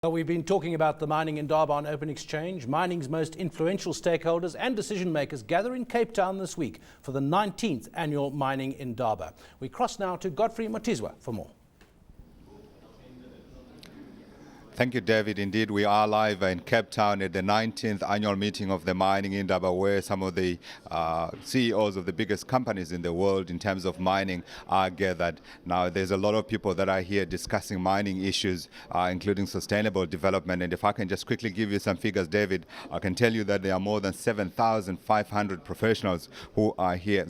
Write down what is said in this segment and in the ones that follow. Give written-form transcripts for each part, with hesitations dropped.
Well, we've been talking about the Mining Indaba on Open Exchange. Mining's most influential stakeholders and decision makers gather in Cape Town this week for the 19th Annual Mining Indaba. We cross now to Godfrey Mutizwa for more. Thank you, David. Indeed, we are live in Cape Town at the 19th annual meeting of the Mining Indaba, where some of the CEOs of the biggest companies in the world in terms of mining are gathered. Now, there's a lot of people that are here discussing mining issues, including sustainable development. And if I can just quickly give you some figures, David, I can tell you that there are more than 7,500 professionals who are here,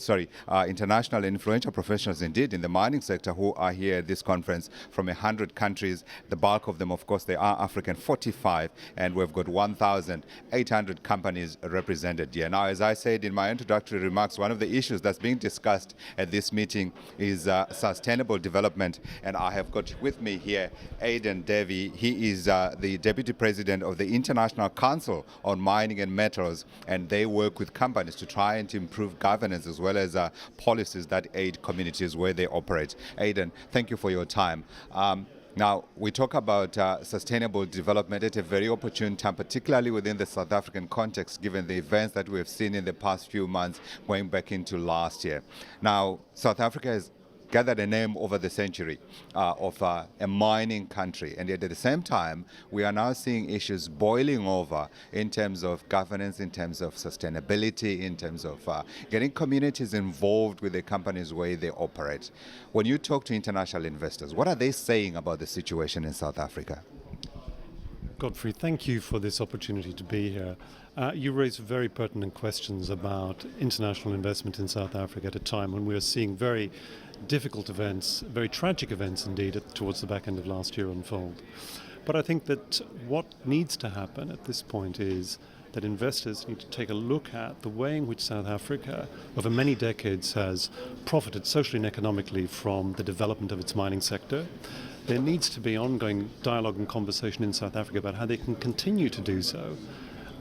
international and influential professionals indeed in the mining sector who are here at this conference from 100 countries. The bulk of them, of course, they are African, 45, and we've got 1,800 companies represented here. Now, as I said in my introductory remarks, one of the issues that's being discussed at this meeting is sustainable development, and I have got with me here Aidan Davy. He is the Deputy President of the International Council on Mining and Metals, and they work with companies to try and improve governance as well as policies that aid communities where they operate. Aidan, thank you for your time. Now, we talk about sustainable development at a very opportune time, particularly within the South African context, given the events that we've seen in the past few months going back into last year. Now, South Africa has gathered a name over the century of a mining country, and yet at the same time we are now seeing issues boiling over in terms of governance, in terms of sustainability, in terms of getting communities involved with the companies where they operate. When you talk to international investors, what are they saying about the situation in South Africa? Godfrey, thank you for this opportunity to be here. You raise very pertinent questions about international investment in South Africa at a time when we are seeing very difficult events, very tragic events indeed, towards the back end of last year unfold. But I think that what needs to happen at this point is that investors need to take a look at the way in which South Africa over many decades has profited socially and economically from the development of its mining sector. There needs to be ongoing dialogue and conversation in South Africa about how they can continue to do so.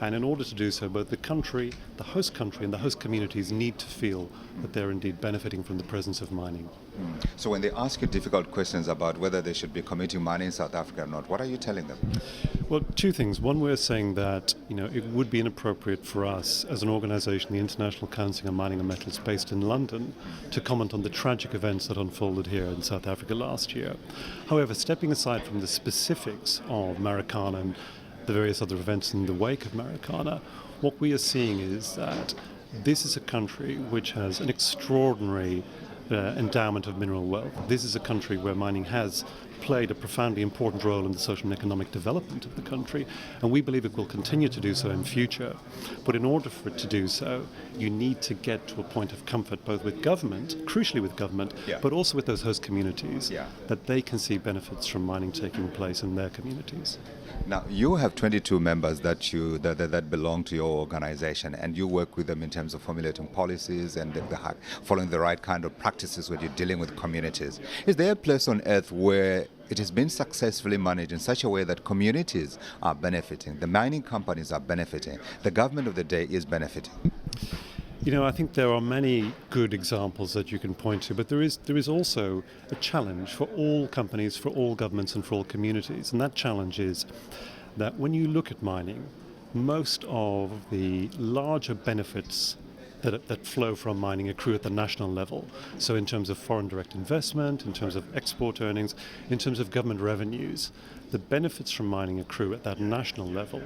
And in order to do so, both the country, the host country, and the host communities need to feel that they're indeed benefiting from the presence of mining. So when they ask you difficult questions about whether they should be committing mining in South Africa or not, what are you telling them? Well, two things. One, we're saying that it would be inappropriate for us as an organisation, the International Council on Mining and Metals based in London, to comment on the tragic events that unfolded here in South Africa last year. However, stepping aside from the specifics of Marikana and the various other events in the wake of Marikana, what we are seeing is that this is a country which has an extraordinary endowment of mineral wealth. This is a country where mining has played a profoundly important role in the social and economic development of the country, and we believe it will continue to do so in future. But in order for it to do so, you need to get to a point of comfort both with government, crucially with government, but also with those host communities, that they can see benefits from mining taking place in their communities. Now, you have 22 members that belong to your organization, and you work with them in terms of formulating policies and following the right kind of practices when you're dealing with communities. Is there a place on earth where it has been successfully managed in such a way that communities are benefiting, the mining companies are benefiting, the government of the day is benefiting? I think there are many good examples that you can point to, but there is also a challenge for all companies, for all governments, and for all communities. And that challenge is that when you look at mining, most of the larger benefits that flow from mining accrue at the national level. So in terms of foreign direct investment, in terms of export earnings, in terms of government revenues, the benefits from mining accrue at that national level.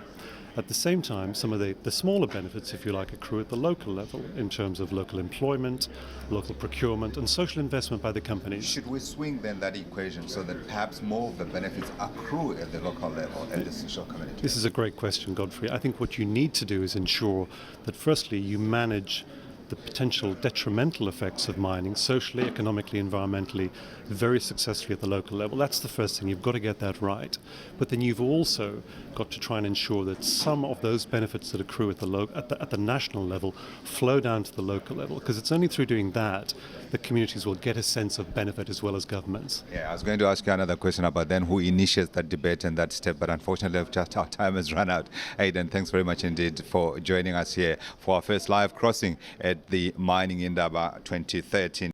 At the same time, some of the smaller benefits, if you like, accrue at the local level in terms of local employment, local procurement, and social investment by the companies. Should we swing then that equation so that perhaps more of the benefits accrue at the local level and the social community? This is a great question, Godfrey. I think what you need to do is ensure that firstly you manage the potential detrimental effects of mining, socially, economically, environmentally, very successfully at the local level. That's the first thing. You've got to get that right. But then you've also got to try and ensure that some of those benefits that accrue at the national level flow down to the local level, because it's only through doing that that communities will get a sense of benefit as well as governments. Yeah, I was going to ask you another question about then who initiates that debate and that step, but unfortunately our time has run out. Aidan, thanks very much indeed for joining us here for our first live crossing at the Mining Indaba 2013.